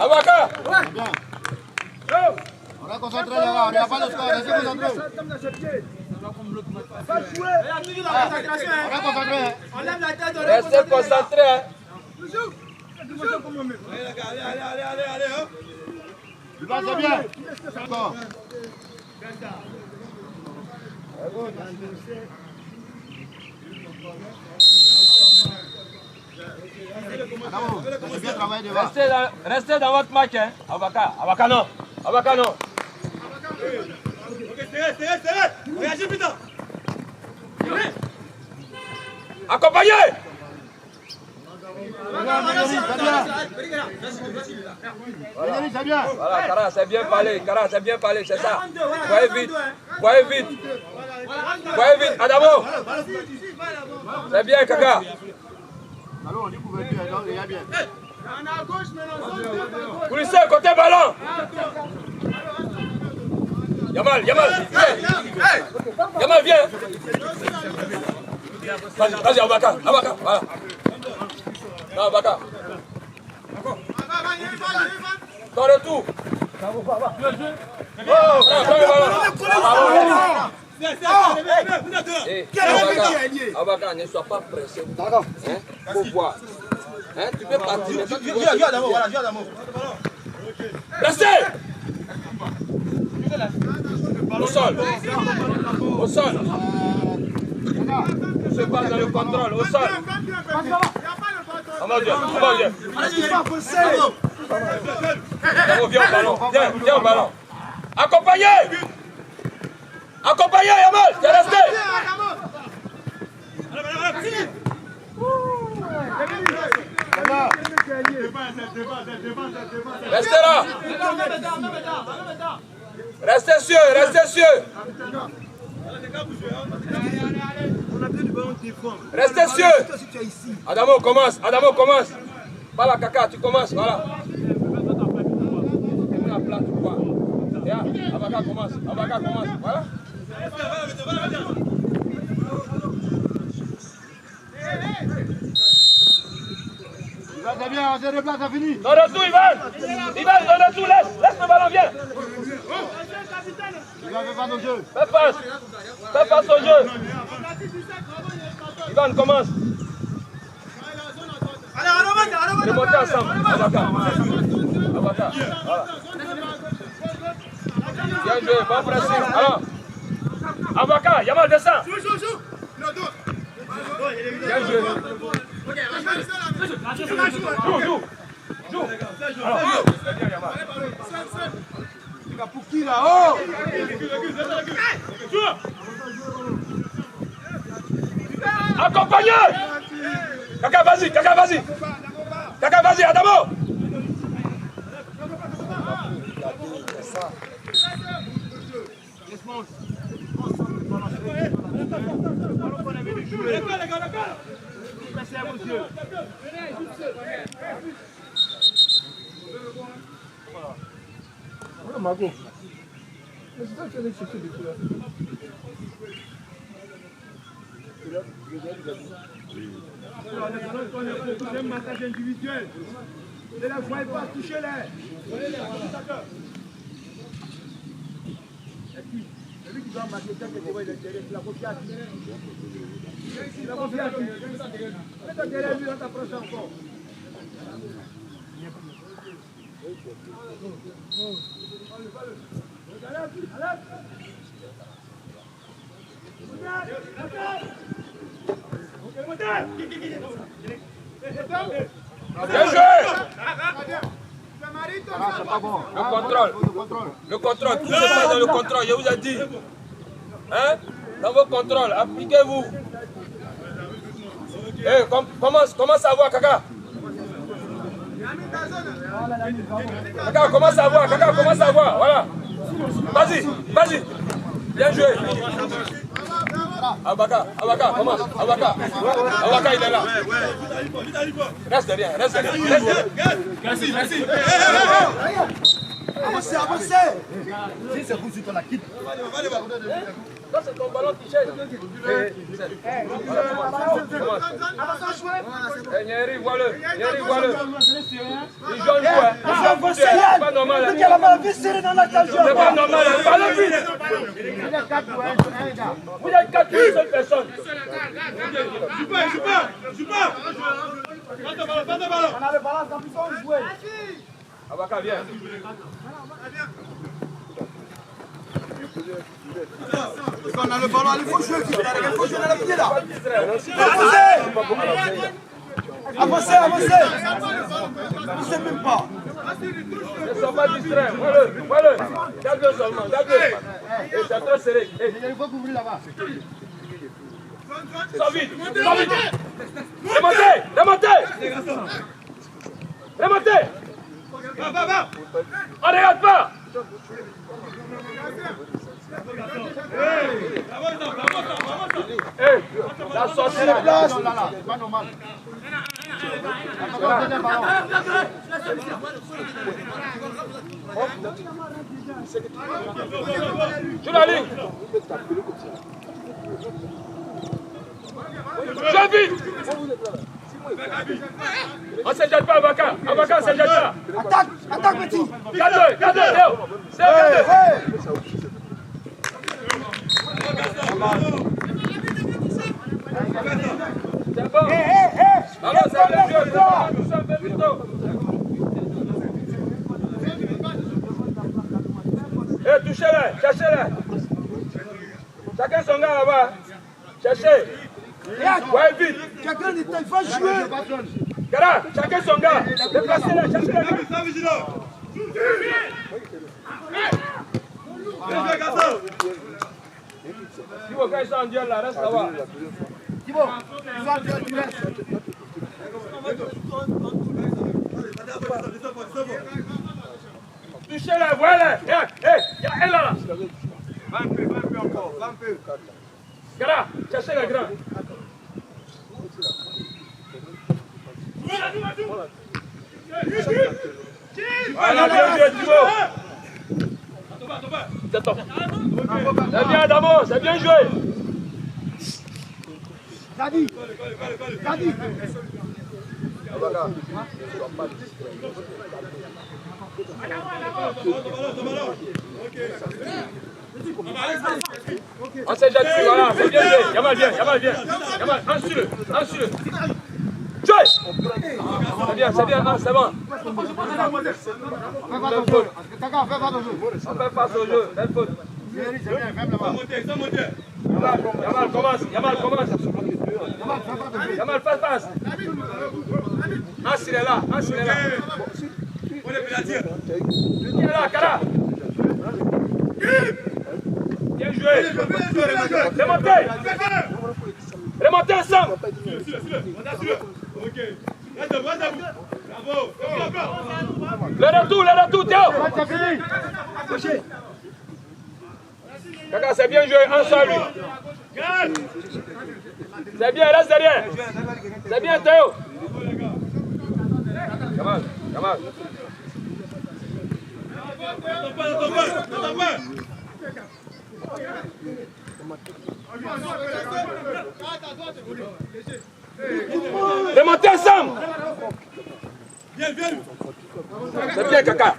Abaka. On est concentré les gars, on n'a pas de score, restez concentrés. On est concentré. Restez concentrés. Allez. C'est bien. Encore. Restez dans votre match, hein. Abaka non. Abaka non. Réagis putain. Accompagnez. C'est bien. Voilà, Kara, c'est bien parlé. Kara, c'est bien parlé, c'est ça. Voyez vite. Voyez vite. Voyez vite. Adamo. C'est bien, Kaka. Alors, on dit couverture, il y a bien. Coulissez, côté ballon. Yamal, viens. Yamal, viens. Vas-y, Abaka, voilà. Non, Abaka. Dans le tout. Abaka, ne sois pas pressé. Il faut voir. Hein, tu peux partir. Viens d'abord, voilà, viens d'abord. Restez. Au sol. On se passe dans le contrôle. Au sol. On va bien. Viens au ballon. Accompagnez, Yamal. T'es resté. Restez là. Restez sûr. Restez sûr. Adamo commence. Pas la Kaka, tu commences, voilà. Abaka commence, voilà. C'est bien, on se déplace, c'est fini. Dans le tout, Ivan, dans le tout, laisse le ballon, viens. Ivan, fais face au jeu. Fais face au jeu. Ivan, commence. Allez, montez ensemble. Abaka, voilà. Bien joué, bon pressing. Alors, Abaka, Yamal, descend. Bien joué. Joue. Alors, c'est bien, Yamal. Pour qui là? Oh! Accompagnez! Kaka, vas-y, Adamo! Mago. Mais c'est ça que tu allais chercher depuis là. C'est un massage individuel. Ne la voyez pas, touchez-les. Et puis, celui qui va marquer, c'est la confiance. La confiance. Mets-toi derrière lui, on t'approche encore. Bien joué! Le contrôle, tout se passe dans le contrôle, je vous ai dit. Hein? Dans vos contrôles, appliquez-vous. Hey, commence à voir, Kaka. Kaka, commence à voir, voilà. Vas-y. Bien joué. Abaka, commence. Abaka, il est là. Reste derrière. Merci. Avancez. Si c'est vous, tu la quittes. Ça, c'est ton ballon qui cherche. Nyeri, vois-le. Nyeri, vois-le. Il joue une fois. C'est pas normal. C'est pas normal. Ballon vite. Vous êtes 4 pour une seule personne. Je pars. On a le ballon, quand ils ont joué. Abaka, viens. On a le ballon, il faut jouer. Il faut jouer dans le pied là. Avancez. Ne sais même pas. Ne sois pas distrait. Voilà. Garde-le seulement. Et c'est trop serré. Il faut couvrir là-bas. Sors vite. Remontez. On ne regarde pas. La sortie la place. C'est pas normal. Joue la ligne. Joue vite. On ne se jette pas, Abaka. Abaka, ne se jette pas. Attaque, petit. Garde-le, Léo. C'est bon. Alors, c'est le jeu. Nous sommes plutôt. Touchez-les, cherchez-les. Chacun son gars là-bas. Cherchez. Ouais, vite. Chacun il faut jouer. Gara, chacun son gars. Déplacez-les, cherchez-les. Si vous quand ils sont en duel là, reste là-bas. Thibaut, ils sont en duel, tu restes. Touchez-les, voilà. Il y a un là. Va un peu encore, va un peu. Gara, cherchez les grands. Voilà, bien, Thibaut. C'est bien, Adamo, c'est bien joué. Dadi. On s'est déjà dessus, voilà, c'est bien joué. Yamal, viens. Yamal, ensuite. Jouez. C'est bien, c'est bon. On fait face au jeu, belle faute. Yamal, commence. Yamal, passe. Assis est là. Il est là, Kara. Bien joué. Remontez ensemble. Le retour, Théo. Kaka, c'est bien joué, un seul lui. C'est bien, reste derrière. C'est bien, Théo. Kamal. Remontez ensemble. C'est bien, Kaka.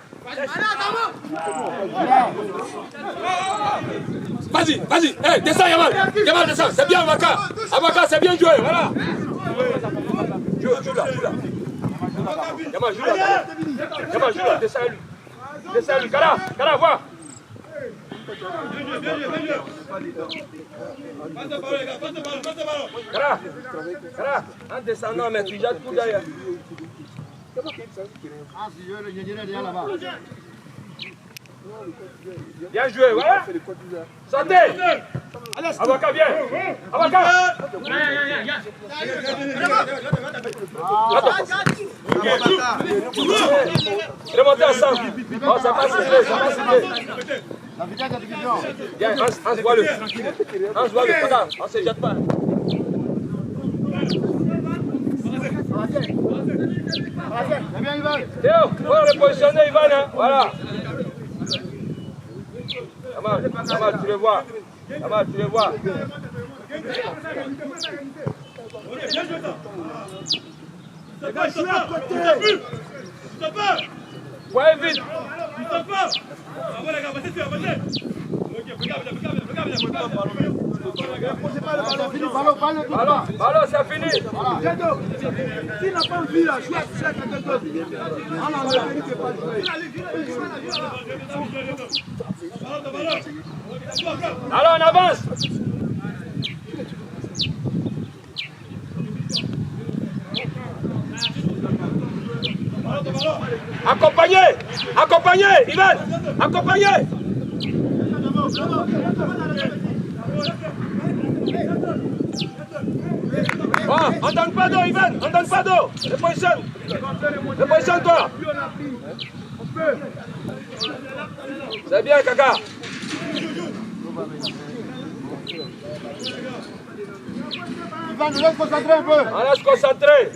Vas-y. Hey, descends, Yamal, descends. C'est bien, Abaka, c'est bien joué, voilà. Joue là. Yamal, joue là. Descends lui. Kara, vois. Kara, en descendant, mais tu jettes tout derrière. Bien joué, voilà. Sortez. Abaka, viens. Abaka. Remontez ensemble. Oh, ça passe. La vitesse de la division. Viens, Hans, vois-le. Regarde, on ne se jette pas. C'est bien, Ivan. Théo, faut repositionner Ivan, hein. Voilà. Yamal, tu le vois. Là-bas, tu les vois. Les gars, je suis à côté. Ouais, vite. Ballon, c'est fini. S'il n'a pas envie là, je suis à quelqu'un d'autre. Alors, on avance. Accompagnez, accompagnez, Ivan, accompagnez. Oh, on donne pas d'eau, Ivan, on donne pas d'eau. Repositionne-toi. C'est bien, Kaka. Ivan, laisse concentrer un peu. On laisse concentrer.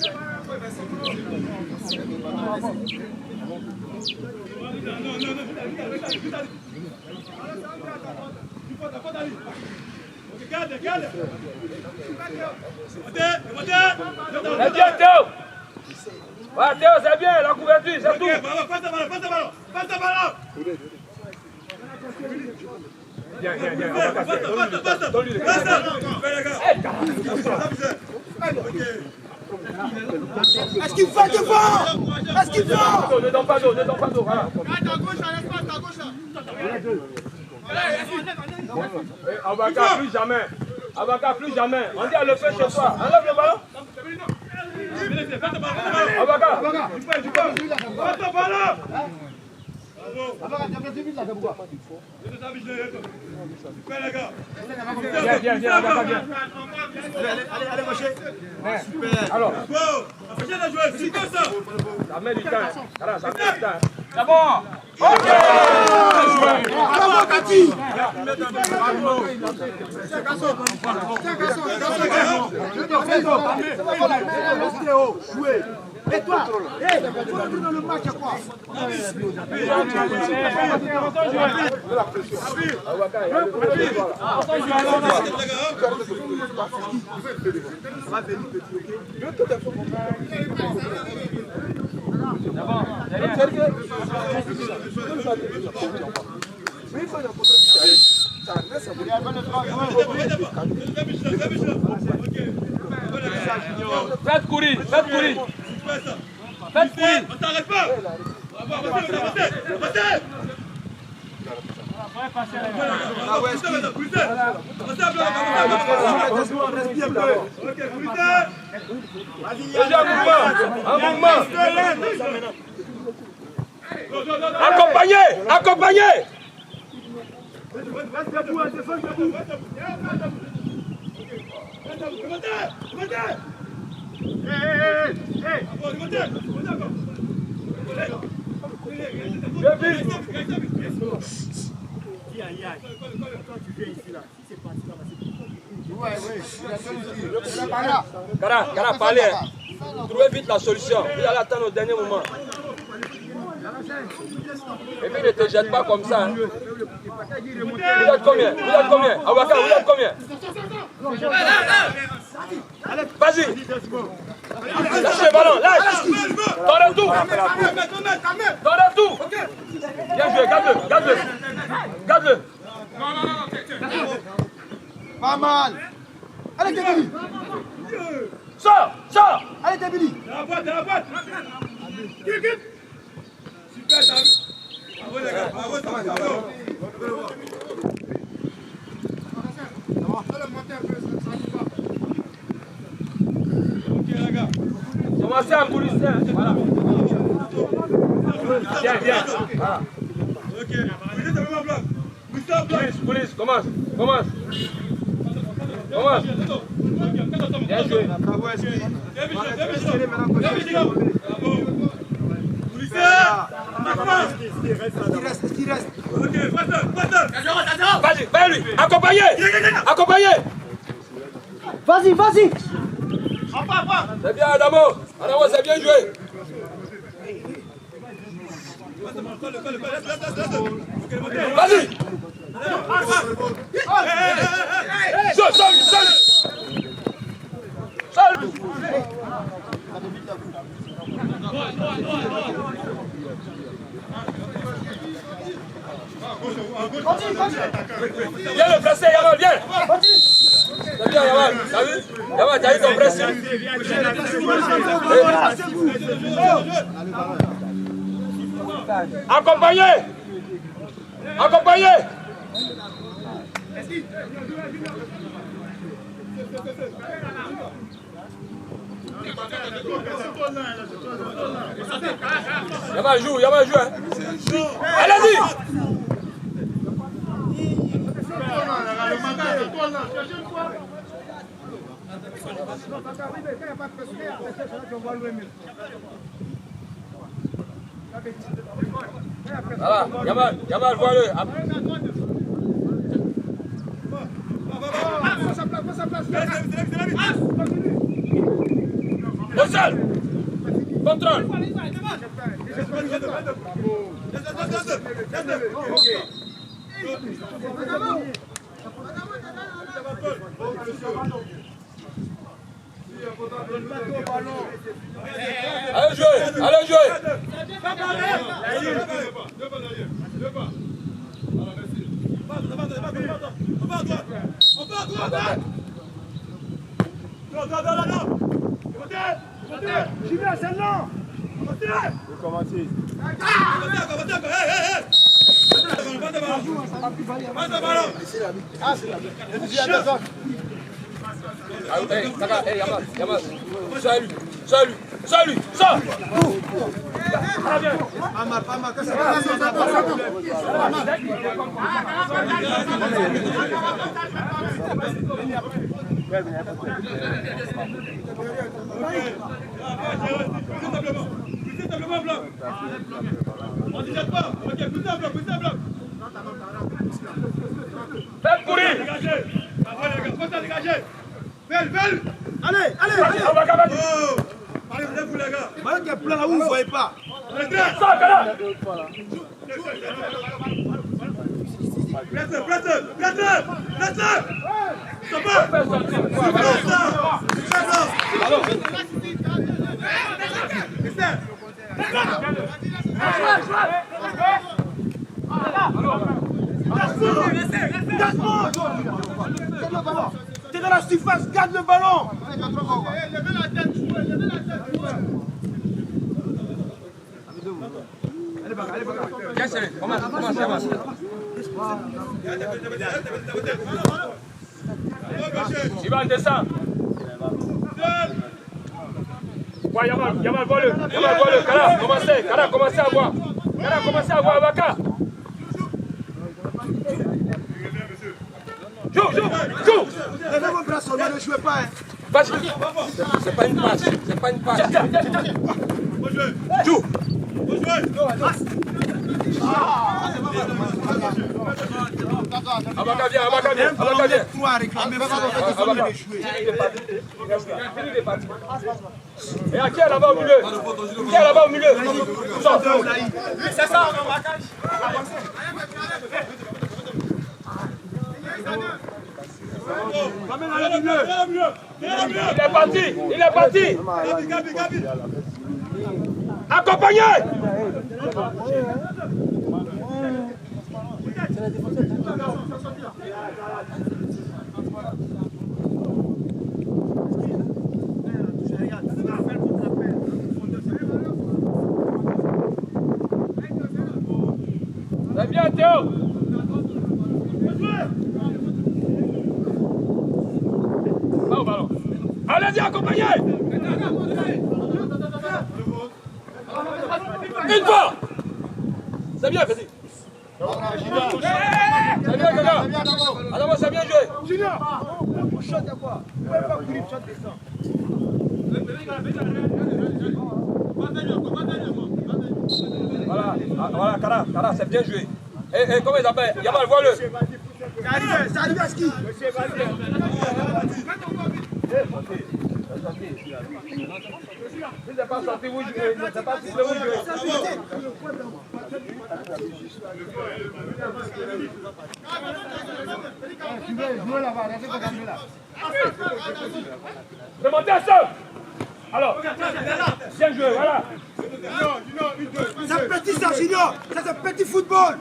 C'est bien, Théo. Ouais, Théo, c'est bien, la couverture, c'est tout. Viens, on va casser. Donne-lui les gars. Est-ce qu'il fait devant? Est-ce qu'il fait? Ne donne pas d'eau, voilà. Abaka, plus jamais. On dit à le faire chez toi. Enlève le ballon. Abaka. Viens, Abaka, viens. Allez, Rocher. Super. Alors. Ça met du temps. Ça met du temps. C'est bon. Ok. Bravo, Kati. Et toi, il faut rentrer dans le match à quoi? Faites courir. On t'arrête pas. Un mouvement. Accompagnez. Cara, parlez. Trouvez vite la solution. Vous allez attendre au dernier moment. Et puis ne te jette pas comme ça. Hein. Vous êtes combien? Abaka, vous êtes combien? Vas-y. Lâche le ballon, lâche. Donne tout. Bien joué, garde-le. Pas mal. Allez, Débili. Sors. Allez, Débili. La boîte. Super, ça. Bravo, les gars. Bravo. Ok, les gars. Commencez à courir. Voilà. Viens. Voilà. Ok. Police, commence. Bien joué. Bravo. Qui reste? Ok, passe. Vas-y, lui. Accompagnez. Vas-y. C'est bien, Adamo, c'est bien joué. Vas-y. Viens le placer, Yamal, viens. C'est bien, Yamal. T'as vu? Yamal, t'as eu ton presse. Accompagnez. Accompagnez. Yamal joue, hein. Allez-y. Voilà, Yamal, vois-le. Au sol. Contrôle. Allez jouer. Julien, c'est long. Commencez. Yamal. Salut. Ça. Pas mal. Faites courir. Allez. Parlez-vous, les gars. Voilà qu'il y a plein là où vous ne voyez pas. T'es dans la surface, garde le ballon. Levez la tête, Ivan, descend. Ouais, Yamal, vois-le. Kara, commencez à voir. Abaka. Joue. Levez vos bras sur moi, ne jouez pas. Vas-y. C'est pas une passe. Joue. Abaka, viens. Trois à réclamer, il est parti. Et à qui est là-bas au milieu? C'est ça, on va cacher. Il est parti. Gabi. Accompagnez. C'est bien, Théo. Pas au ballon. Allez-y, accompagnez. Une fois. C'est bien, vas-y. C'est bien, Gaga. Alors, c'est bien joué. Junior, on shot à quoi? Vous pouvez pas courir, shot descend. Voilà, Kara, c'est bien joué. Et comment il s'appelle? Yamal, vois-le. C'est arrivé à ski. Il n'est pas sorti où jouer. Il ne sait pas si c'est où jouer. Remontez ensemble. Alors, bien joué, voilà. C'est petit ça, Junior. Ça, c'est petit football.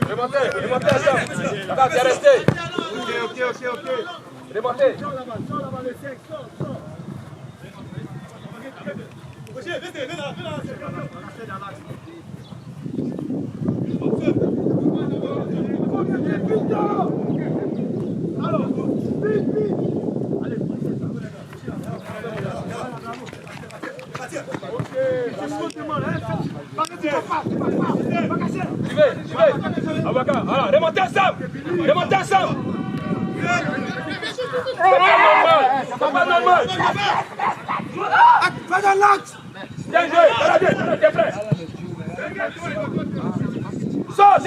Remontez ensemble. Là, bien resté. Ok. Remontez. J'y vais. Abaka, voilà, remontez ensemble. C'est pas normal. Va dans l'axe. Bien joué, t'es prêt. Sors.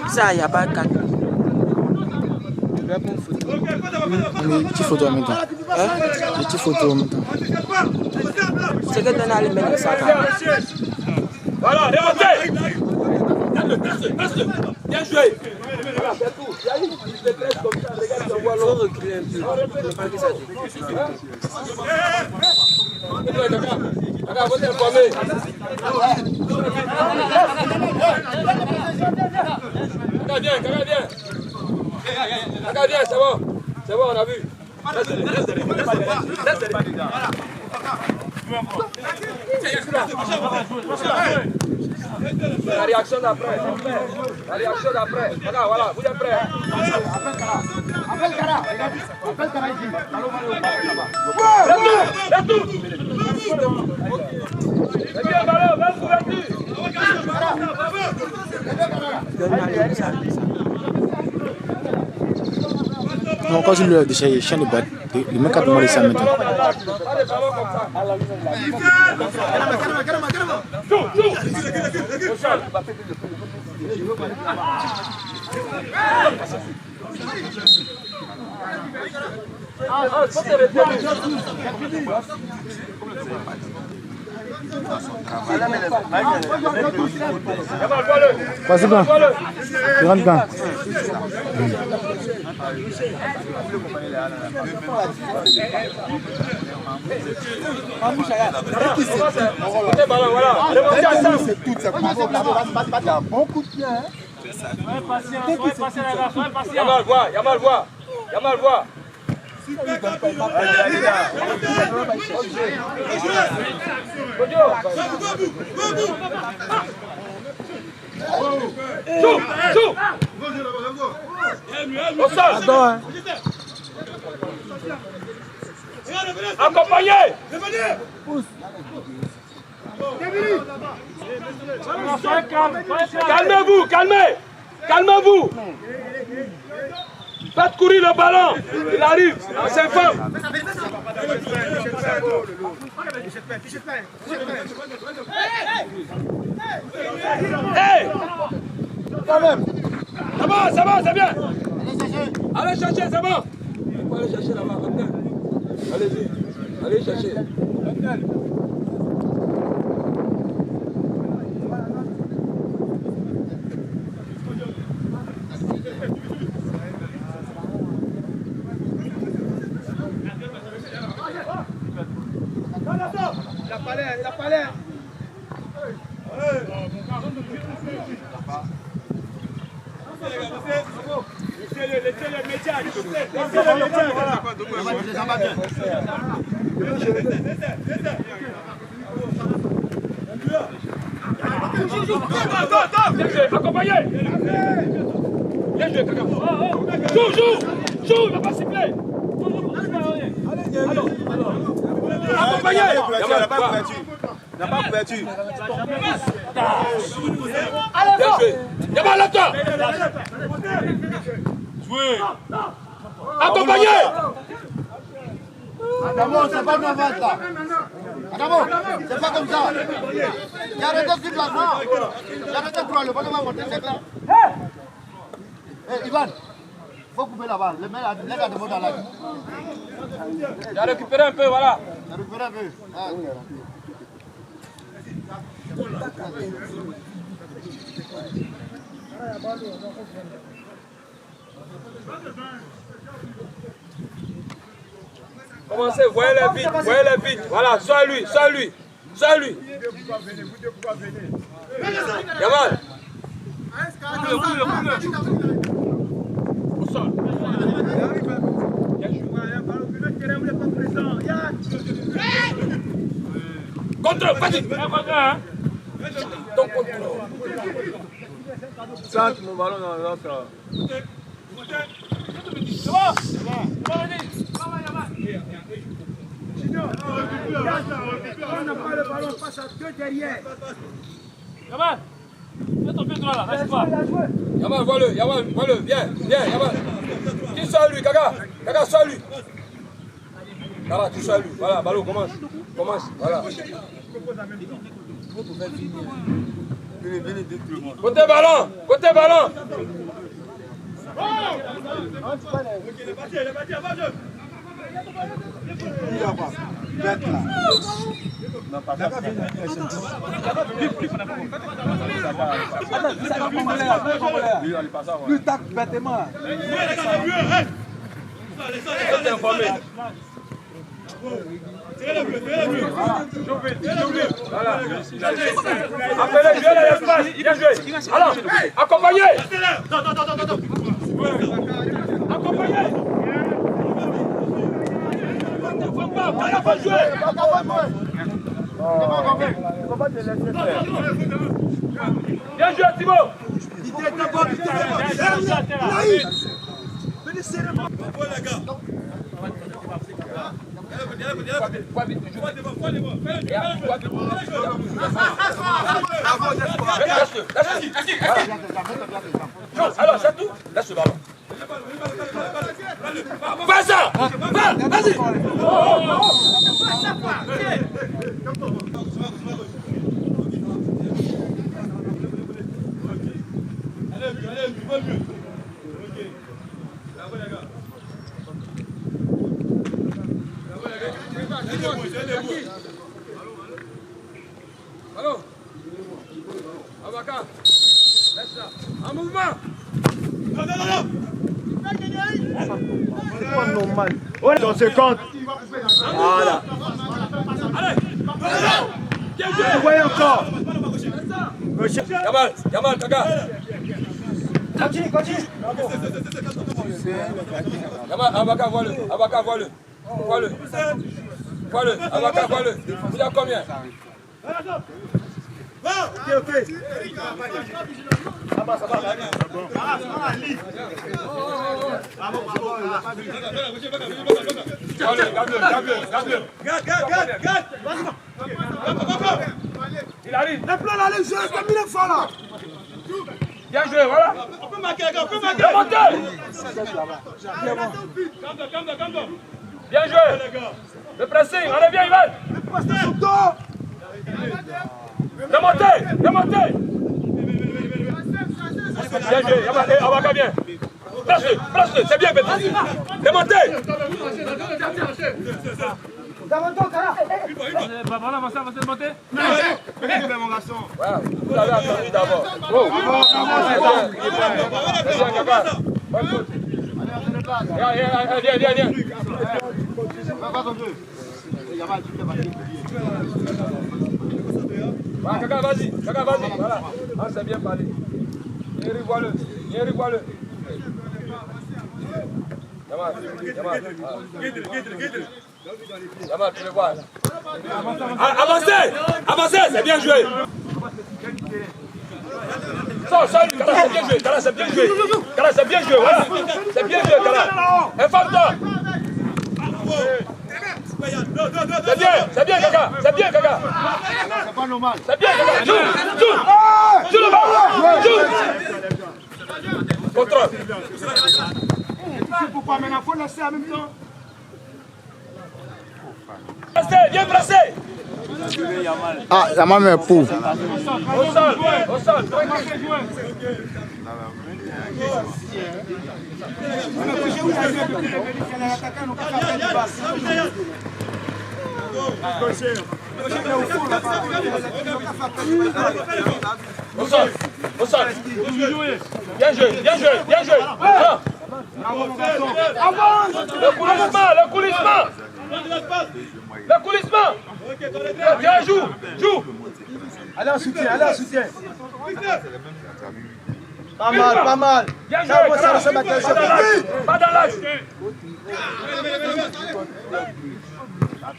Ça, il n'y a pas de 4. Petit photo en même temps. Petit photo en même temps. C'est que tu as les mêmes ça. Voilà, remontez. Passe-le. Bien joué. Voilà, c'est tout. Il y a une petite détresse comme ça. Regarde, on voit l'eau. Reculer un peu. Regarde, vous êtes informés. Regarde bien, c'est bon. C'est bon, on a vu. La réaction d'après. Regarde, voilà, vous êtes prêts. Appelle Kara ici. Retour. C'est bien, ballon, va couverture. Non, quand je lui déjà chien de batte, il m'a qu'à demander ça maintenant. Vas-y, bien. Tu rentres bien. C'est tout, ça bon coup de pied. Yamal voit. Joue. Au sol. Accompagnez. Calmez-vous. Faites courir le ballon. Il arrive. C'est femme. Hey! C'est bon, c'est bien. Allez chercher, c'est bon. Il faut aller chercher là-bas. Allez-y. Allez chercher. Il a pas l'air. Laissez les médias. Accompagnez. Bien joué, Kaka. Joue, il va pas siffler. Accompagnez. Il n'a pas couverture. Bien joué. Yamal, là-dedans. Jouez. Accompagnez. Adamo, c'est pas ma vente là. Adamo, c'est pas comme ça. Il y a arrêté sur la main. Il y a arrêté pour le ballon va monter, c'est clair. Ivan, faut couper là-bas. Les gars de dans la. Il a récupéré un peu, voilà. Il a récupéré un peu. Ah. Commencez, voyez-les vite. Voilà, sois lui. Yamal. Au sol. Contrôle, vas-y. Donc contrôle. Centre mon ballon dans l'autre. On n'a pas le ballon, passe à deux derrière. Yamal, fais ton pied droit là, reste pas. Yamal, vois-le, viens, Yamal. Qui soit lui, Kaka, soit lui. Voilà, tu sois lui. Voilà, ballon, commence, voilà. Côté ballon. Plus tac bêtement. Voilà. Appelez, jouez l'espace. Bien joué. Alors, accompagnez. Accompagnez. Pas jouer. Bien joué, Thibaut. Alors, c'est tout. Laisse le ballon. Fais ça. Vas-y. Allô. Abaka. Laisse là. En mouvement. Non. C'est pas normal. Ouais, dans 50. Voilà. Allez. Bien joué. Vous voyez encore. Yamal, Kaka. Continue. Yamal, Abaka, vois-le. Abaka, vois-le. Abaka, vois-le. Il y a combien? Ok. Ça va. Garde-le. Il arrive. Le plan là, les jeux, c'est 1000 fois là. Bien joué, voilà. On peut marquer, les gars, on peut marquer. Remontez. Bien joué. Le pressing, allez bien, Ivan. Remontez. Bien joué, Abaka bien. Place-le, c'est bien, Béton. Remontez. Voilà, avancez, montez. Mon garçon. Voilà, vous avez attendu d'abord. Viens, Kaka. Viens. Voilà, Kaka, vas-y. Voilà. Ah, c'est bien parlé. Viens, revois-le. Yamal, tu le vois. Avancez, c'est bien joué. Kala, c'est bien joué. Voilà. C'est bien joué, Kala. Informe-toi. C'est bien, Kaka. C'est pas normal. C'est bien, Kaka. Joue le ballon. Contrôle. Pourquoi maintenant? Il faut laisser en même temps. Viens placer. Ah, Yamal me pour. Au sol. Au sol. Bien joué. Voilà. Le coulissement. Tiens, joue. Allez en soutien. Pas mal. Bien joué.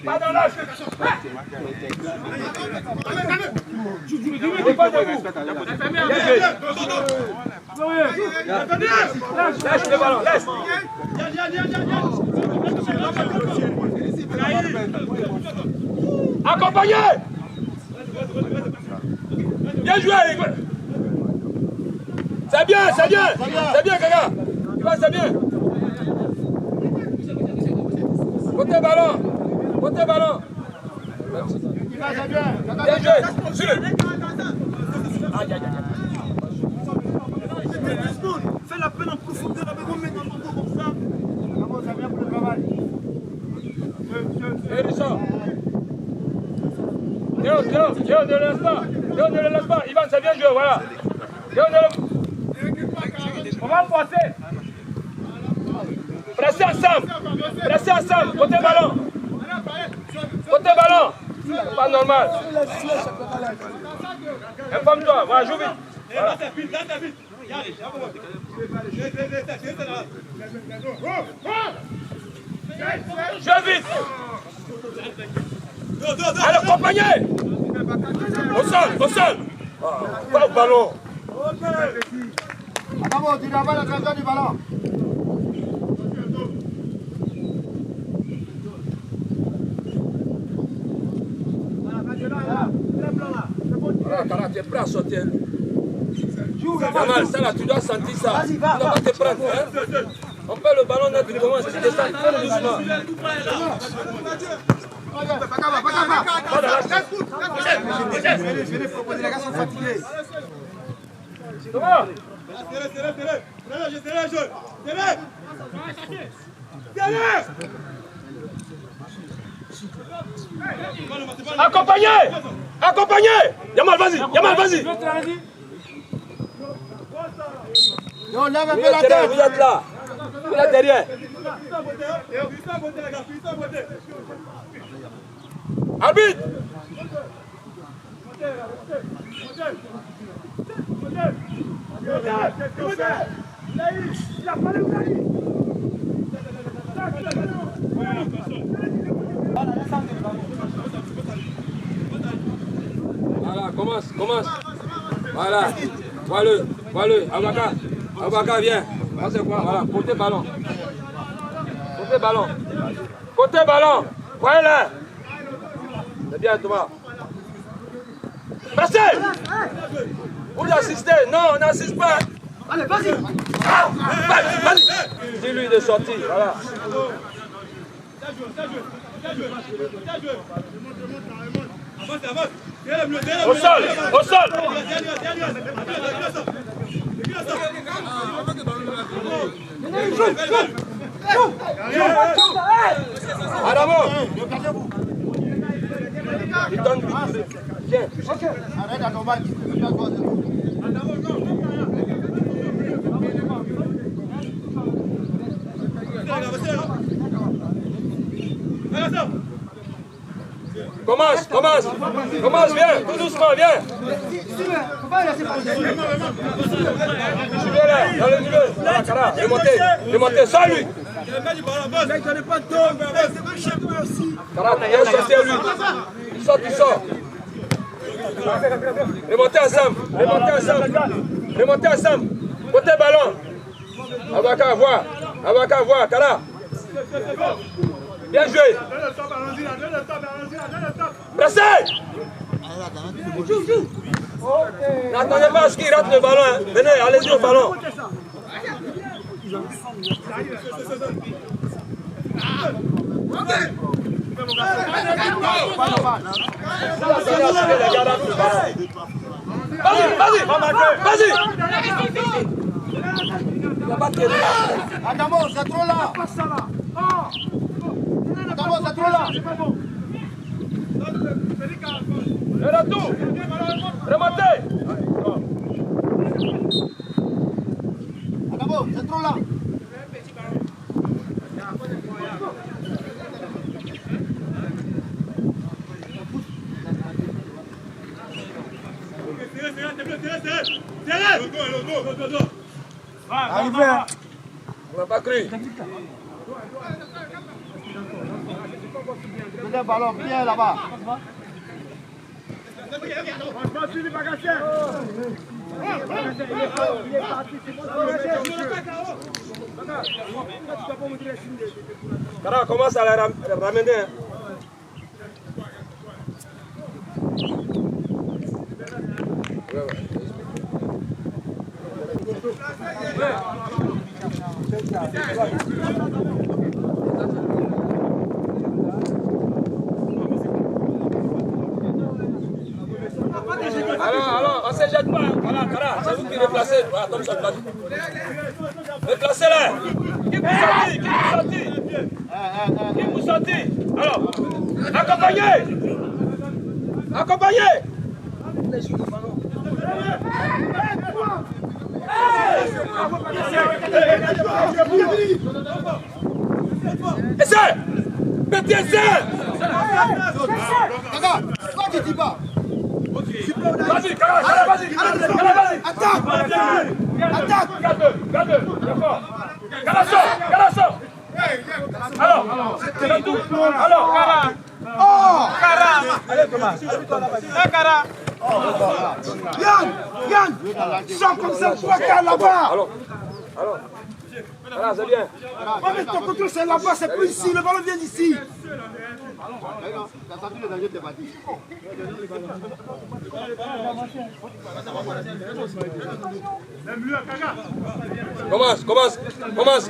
Pas dans l'âge. Pas debout. Lâche le ballon, laisse. Accompagnez. Bien joué. C'est bien, Gaga. C'est bien. Côté ballon. Bien joué. Suis-le. Fais la peine en profondeur avec mon mec dans ton dos comme ça. Ça vient pour le travail. Théo, ne le laisse pas. Ivan, c'est bien joué, voilà. On va passer. Pressez ensemble. Côté ballon. Pas normal. Informe-toi, voilà, joue vite. Voilà. Joue vite. Allez, accompagnez. Au sol. Pas au ballon. Adamo, tu n'as pas la trajectoire du ballon. Voilà, tu es prêt à sortir. Jamal, ça là, tu dois sentir ça. Tu ne dois pas te prendre. Hein? On perd le ballon, tu commences, tu descends très doucement. Accompagnez. Yamal, vas-y. Non, lève un peu la tête. Vous êtes là. Vous êtes derrière. Arbitre. Voilà, commence. Voilà, vois-le. Abaka, viens. Voilà, côté ballon. Voilà. C'est bien, Thomas. Passez. Vous assistez. Non, on n'assiste pas. Allez, vas-y. Vas-y. Dis-lui de sortir. Voilà. Au sol. Adamo. Il donne vite. Tiens. Arrête à combattre. Commence, viens, tout doucement, viens. Je viens là, dans le milieu. Remontez, sans lui. Kara, viens sortir lui. Il sort. Remontez ensemble. Côté ballon. Abaka, voir, Kara. Bien joué. Pressez. N'attendez pas à ce qu'il rate le ballon. Hein. Venez, allez-y au ballon. Vas-y. Il n'a pas tiré. Adamo, c'est trop là. Pas ça là. Adamo, c'est trop là. Le retour. Remontez. Adamo, c'est trop là. Arrivé. On n'a pas cru. Le ballon bien là-bas. Franchement, suivi Bagassé. Il est parti. Kara commence à la ramener. Alors, on ne se jette pas. Voilà, Kara, c'est vous qui déplacez. Voilà, comme ça, déplacez-la. Qui vous sortit? Qui vous sortit? Alors, accompagnez. Essaye. Mettez essaye. Regarde, toi qui dis pas. Vas-y, Kara, vas-y. Attaque. Attaque. Garde-le, d'accord. Kara sort. Alors, Kara. Oh. Allez, Thomas. Kara. Yann, sors comme ça, toi qui es là-bas. Alors, voilà, c'est bien. Mais ton contrôle, c'est là-bas, c'est plus ici. Le ballon vient d'ici. T'as senti le danger de bâtir. Commence.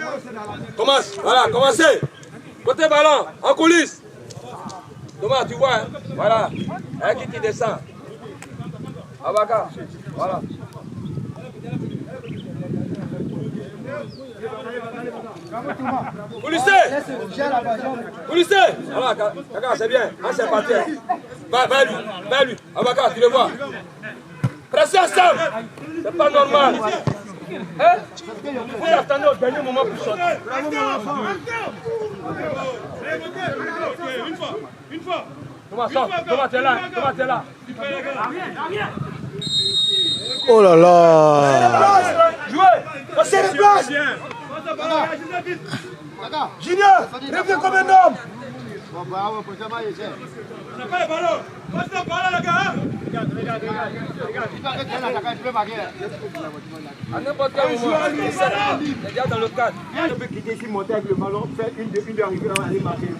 Voilà, commencez. Côté ballon, en coulisses. Thomas, tu vois, hein? Voilà. Un qui descend. Abaka, voilà. Coulissez. Voilà, Kaka, c'est bien. C'est parti. Va lui. Abaka, tu le vois. Pressez ensemble. C'est pas normal. Hein? Vous attendez au dernier moment pour sortir. Une fois. Thomas, t'es là. Oh là là. Jouez. C'est les places. Junior, reviens comme un homme. Bon, bravo, prochainement, il essaie. On n'a pas le ballon. Passe le ballon, les gars. Regarde. Tu peux marquer. À n'importe quel moment, il est déjà dans le cadre. On peut quitter ici, monter avec le ballon, faire une de arriver là, aller marquer.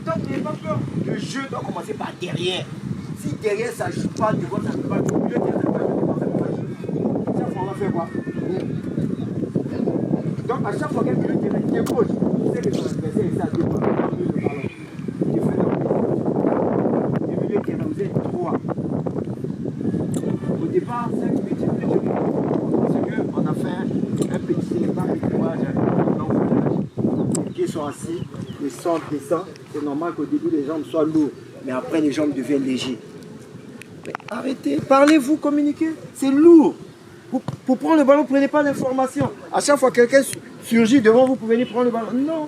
Donc, n'ayez pas peur. Le jeu doit commencer par derrière. Si derrière ça ne joue pas, devant ça ne peut pas jouer. Au milieu, ça ne peut pas jouer. Chaque fois, on va faire quoi? Donc, à chaque fois qu'un milieu qui est gauche, tu sais que ton adversaire est à deux pas. Le ballon. Tu fais le milieu qui est dans le droit. Au départ, 5 minutes, c'est plus joli. Parce qu'on a fait un petit départ avec les pieds sont assis, les centres descendent. C'est normal qu'au début les jambes soient lourdes, mais après les jambes deviennent légères. Mais arrêtez, parlez-vous, communiquez. C'est lourd. Pour prendre le ballon, prenez pas d'informations. À chaque fois que quelqu'un surgit devant vous, pouvez venir prendre le ballon. Non,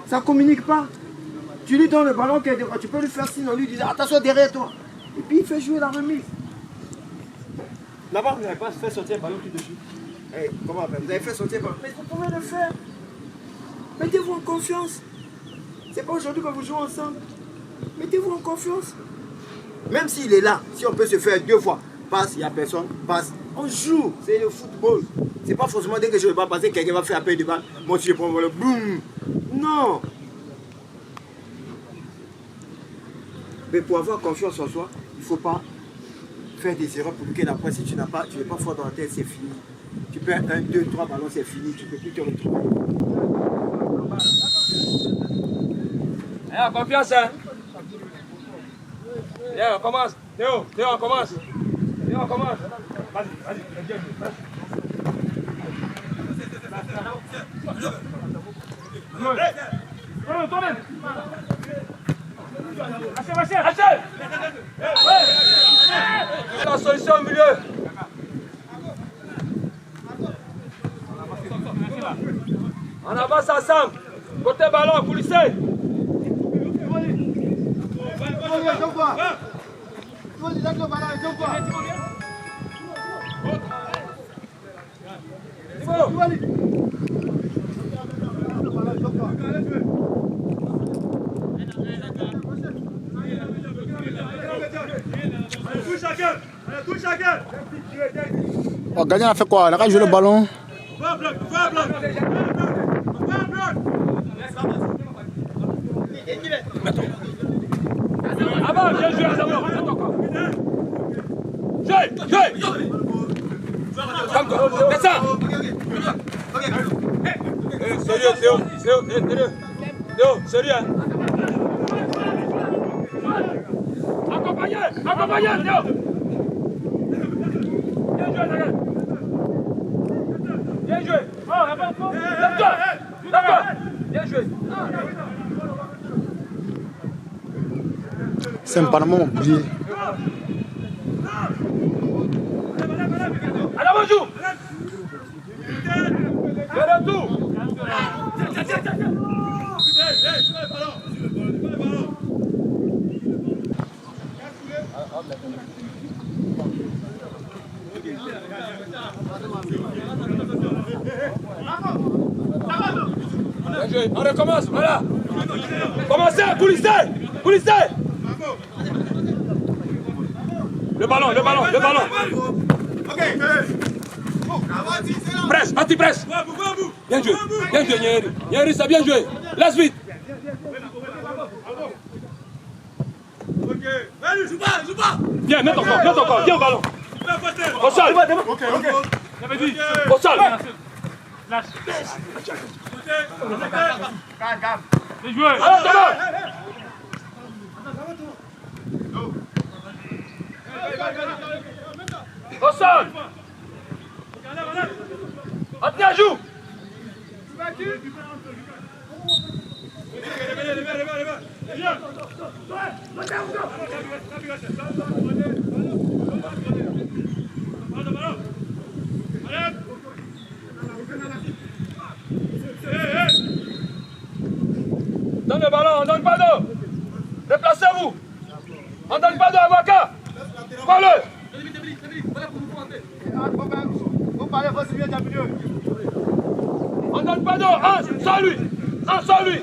ça ne communique pas. Tu lui donnes le ballon, tu peux lui faire signe, on lui dit attention derrière toi. Et puis il fait jouer la remise. Là-bas, vous n'avez pas fait sortir un ballon tout de suite. Hey, comment on appelle? Vous avez fait sortir un ballon. Mais vous pouvez le faire. Mettez-vous en confiance. C'est pas aujourd'hui que vous jouez ensemble. Mettez-vous en confiance. Même s'il est là, si on peut se faire 2 fois, passe, il n'y a personne, passe. On joue, c'est le football. C'est pas forcément dès que je ne vais pas passer, quelqu'un va faire appel de balle. Moi, si je prends le boum. Non. Mais pour avoir confiance en soi, il ne faut pas faire des erreurs pour que après, si tu n'es pas fort dans la tête, c'est fini. Tu perds 1, 2, 3 ballons, c'est fini. Tu ne peux plus te retrouver. Confiance, hein. Viens, on commence. Théo, on commence. Vas-y, viens. La solution au milieu. On avance ensemble. Côté ballon, policier. Oh, gardien a fait quoi? Il a joué le ballon. Avant, bien joué, Adamo. Jouez. Descends. Sérieux, sérieux, hein. Accompagnez, Théo. Bien joué, Zagan. Bien joué. Lève-toi. Bien joué. C'est un Panama oublié. Adamo joue. Le retour. On recommence, voilà. Commencez, policier. Le ballon. Presse, anti-presse. Bien joué, Nyeri, ça bien joué. Laisse vite. Viens, mets ton corps, viens au ballon. Au sol. Au sol. Lâche. Les joueurs. Alors, Thomas. Au sol. Attenez à joue. Donne le ballon, on donne pas d'eau. Déplacez-vous. On donne pas d'eau, avocat. Prends-le. On donne pas d'eau. Un sans lui.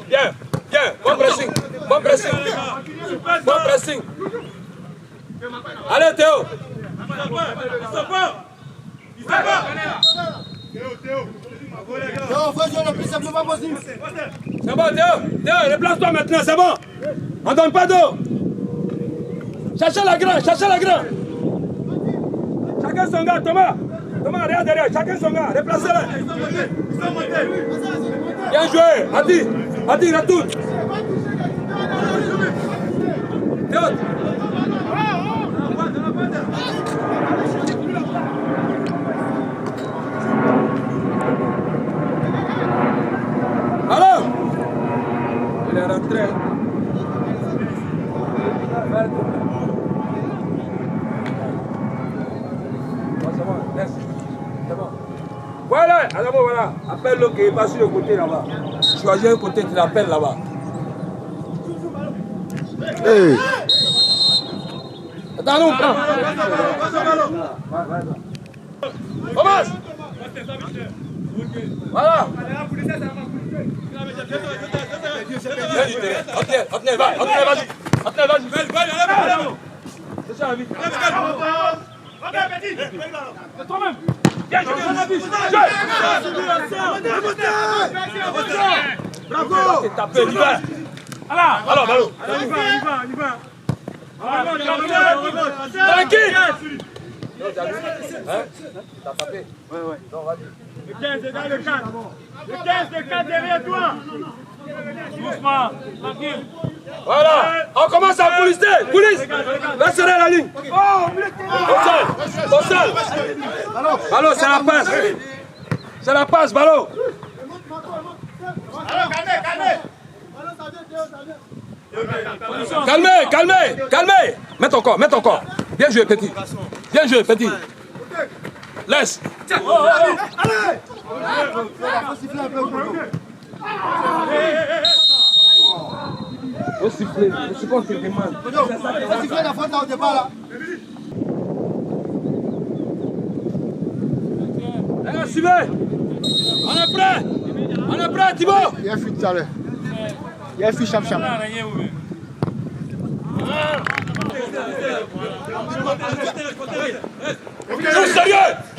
Bien. Bon pressing. Allez, Théo. C'est bon, Théo, déplace-toi maintenant, c'est bon. On donne pas d'eau. Cherchez la grain. Chacun son gars, Thomas, regarde derrière, chacun son gars, déplacez-le. Bien joué, Adi, retourne. Théo. Alors, il est rentré. C'est bon. Voilà, Adamo, voilà. Appelle-le qui est pas sur le côté là-bas. Choisis un côté, tu l'appelles là-bas. Hey. Attends, nous, prends. Commence. Voilà. Obtenez, vas-y. C'est ça, vite. C'est toi-même. Viens, bravo. T'es tapé, l'hiver. Alors, ballon. On y va. Tranquille. T'as tapé. Ouais. Non, vas-y. Le 15 est dans le 4. Le 15 derrière toi. Doucement, tranquille. Voilà. On commence à policer. Police. Va serrer la ligne. Au sol. Ballon, c'est la passe. C'est la passe, ballon. Calmez. Mets ton corps. Bien joué, petit. Laisse. Faut siffler. Je suppose qu'il demande. Faut siffler la faute au départ là. Suivez. On est prêt, Thibaut. Il y a un fut tout à l'heure. Il y a un fut cham.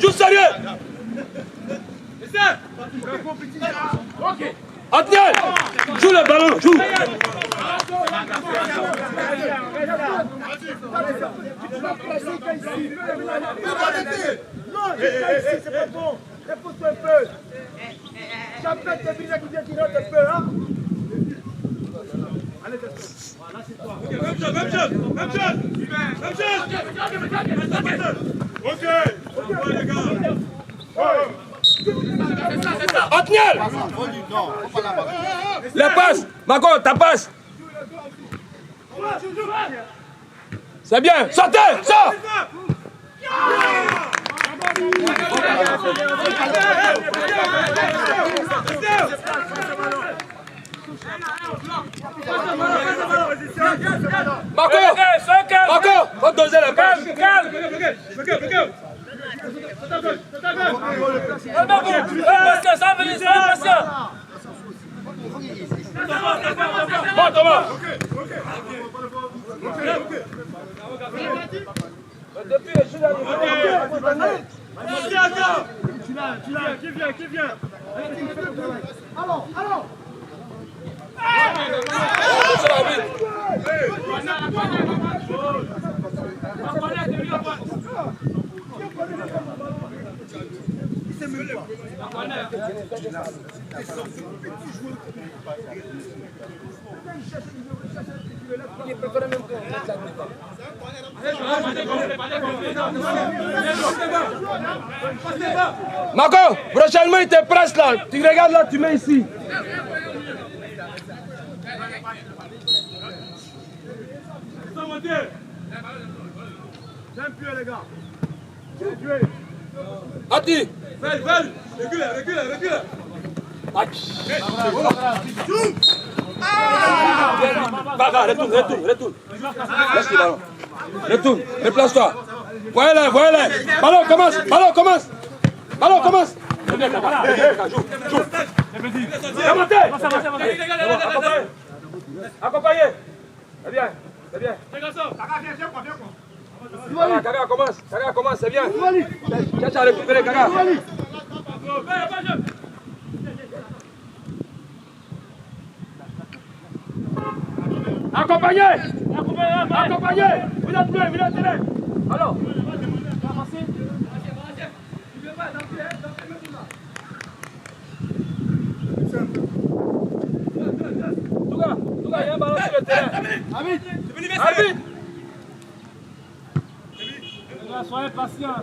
Joue sérieux. Adniel, joue le ballon, joue. Non, c'est pas bon. Repousse-toi un peu. Champêtre, c'est bien qui vient tirer un peu, hein. Allez, Même chose. Ok. Les gars. Adniel. La passe. Marco, ta passe. C'est bien. Sortez. Sors. Marco, faut doser la passe. Bon, Thomas. Depuis le jeu Qui vient Allons. Marco, prochainement il te presse là. Tu regardes là, tu mets ici. J'aime plus les gars. Ati. Recule. Va, retourne. Laisse le ballon. Retourne, déplace-toi. Voyez-les. Ballon commence. Joue. Accompagnez. C'est bien. Kaga commence, c'est bien. Cherche à récupérer, Kaga. Accompagnez. Vous êtes prêts. Alors. Touga, il y a un ballon sur le terrain. Arbitre. Soyez patient.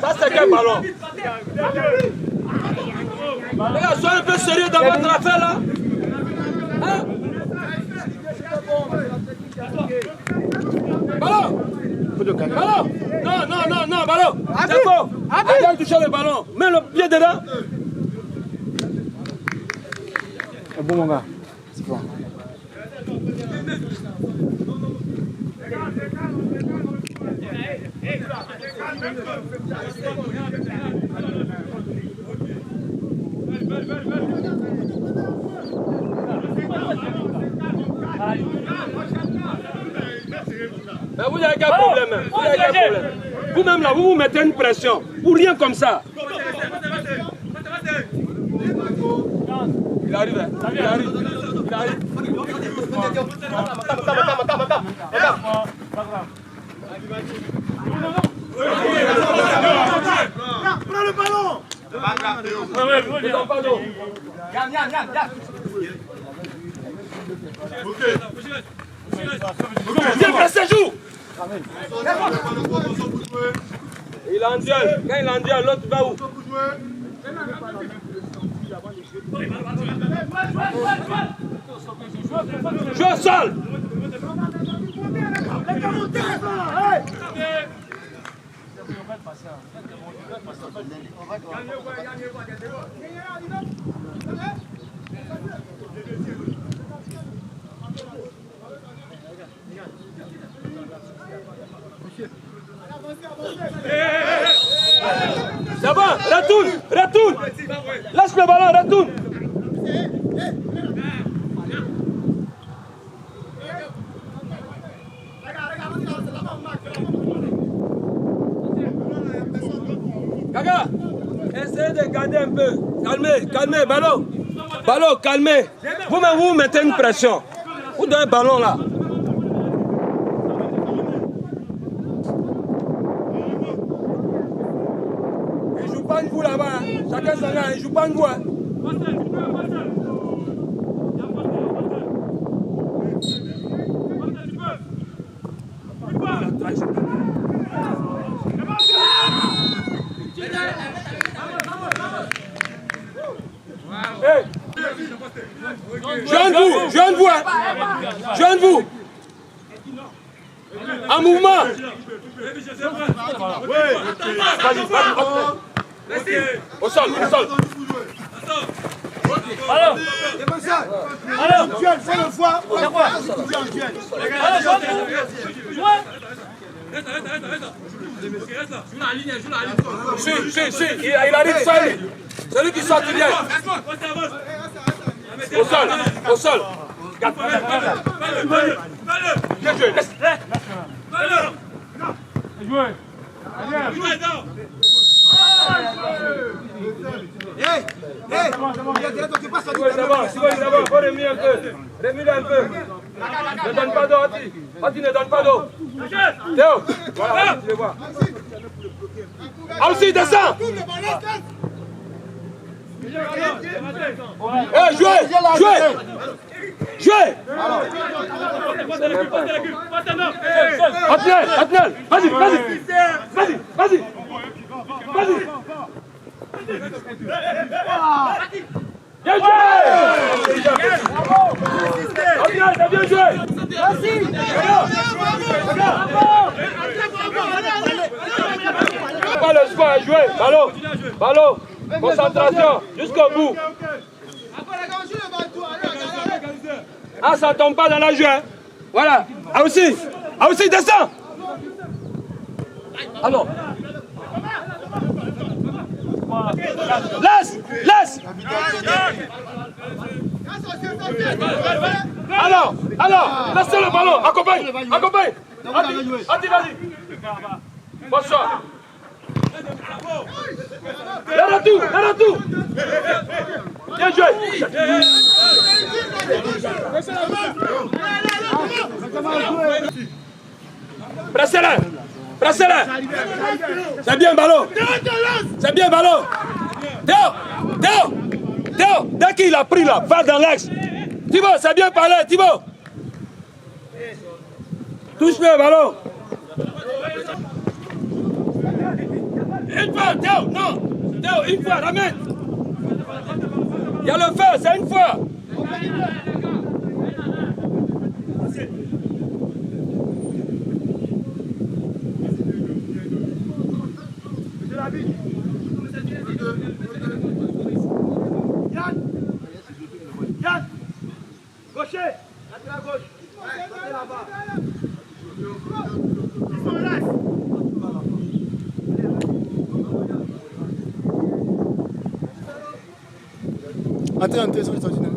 Ça c'est quel ballon? Les gars, soyez un peu sérieux dans votre affaire là. Hein? Ballon. Non, ballon. C'est faux. Viens toucher le ballon. Mets le pied dedans. C'est bon, mon gars. C'est bon. Vous avez quel problème? Vous avez quel problème? Vous-même là, vous vous mettez une pression. Pour rien comme ça. Il arrive, il arrive. Il arrive. Prends le ballon. Viens presser, joue. Il en duel. Quand il en duel, l'autre va où? Joue au sol. C'est bon, retourne, retourne. Lâche le ballon, retourne. Gaga, essayez de garder un peu. Calmez, calmez, ballon. Ballon, calmez. Vous-même, vous mettez une pression. Vous donnez un ballon là. Il ne joue pas une boule là-bas. Hein. Chacun s'en a, il ne joue pas une boule. Hein. Hey. Joignez-vous, hein. Joignez-vous. En mouvement. Au sol, au sol. Alors, Duel, c'est le fois. Il arrive seul. Celui qui sort bien. Au sol, au sol. Bien joué. C'est bon, faut remuer un peu. Remue-le un peu. Ne donne pas d'eau, Ati. Ati, ne donne pas d'eau. Théo, voilà, tu le vois. Aussi, descends. Eh, jouez, jouez. Jouez. Atnel, Atnel, vas-y, vas-y. Vas-y, vas-y. Vas-y. Bien joué. Atnel, t'as bien joué. Pas le score à jouer. Ballon, ballon. Concentration, jusqu'au bout. Ah, ça tombe pas dans la jeu. Hein. Voilà. Ah aussi, descends. Ah non. Laisse, laisse. Alors, laissez le ballon. Accompagne. Adi, vas-y. Bonsoir. Le retour. Bien joué. Pressez-le. C'est bien ballon. Théo, dès qu'il a pris là, va dans l'axe. Thibaut, c'est bien parlé, Thibaut. Touche le ballon. Une fois, Théo, non. Théo, une fois, ramène. Il y a le feu, c'est une fois. Yann, gaucher, à gauche. Là-bas. Attends, sur les ordinateurs.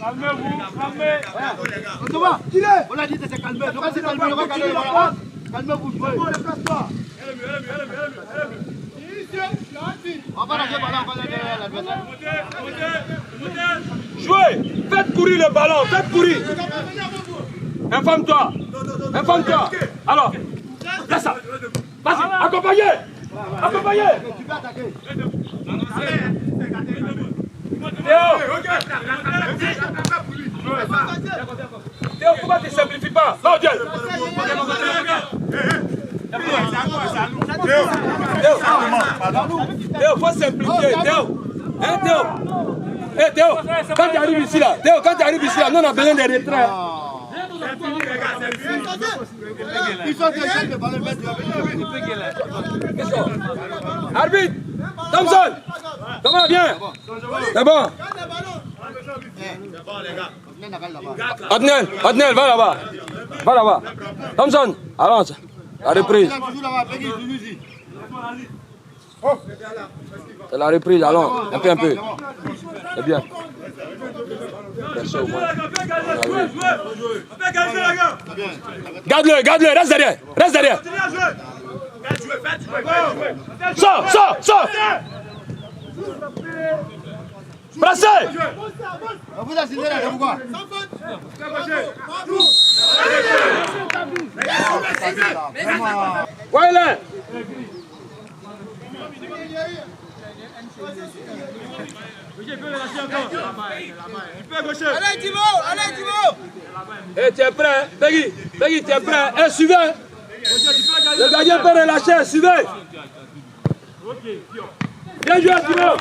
Calmez-vous, calmez. Thomas, on a dit de se calmer. Calmez-vous, jouez. Jouez, faites courir le ballon, faites courir. Informe-toi, informe-toi. Alors, laisse ça. Vas-y, accompagnez. Accompagnez. Théo, Théo, pourquoi tu ne simplifies pas? Non, Dieu. Théo, faut simplifier, Théo. Hein, Théo? Hé, Théo, quand tu arrives ici là, Théo, quand tu arrives ici là, nous on a besoin des retraits. Arbitre, Thompson, comment viens? C'est bon. Adnel, va là-bas. Va là-bas. Thompson, allons, la reprise. C'est la reprise, allons, un peu. C'est bien. Merci au moins. Garde-le, reste derrière. Sors. Brassez. Vous assistez là, pourquoi? Ouais, là. Allez, Thibaut. Eh, tu es prêt? Peggy, tu es prêt? Eh, suivez. Le gardien peut relâcher, suivez. Bien joué, Thibaut.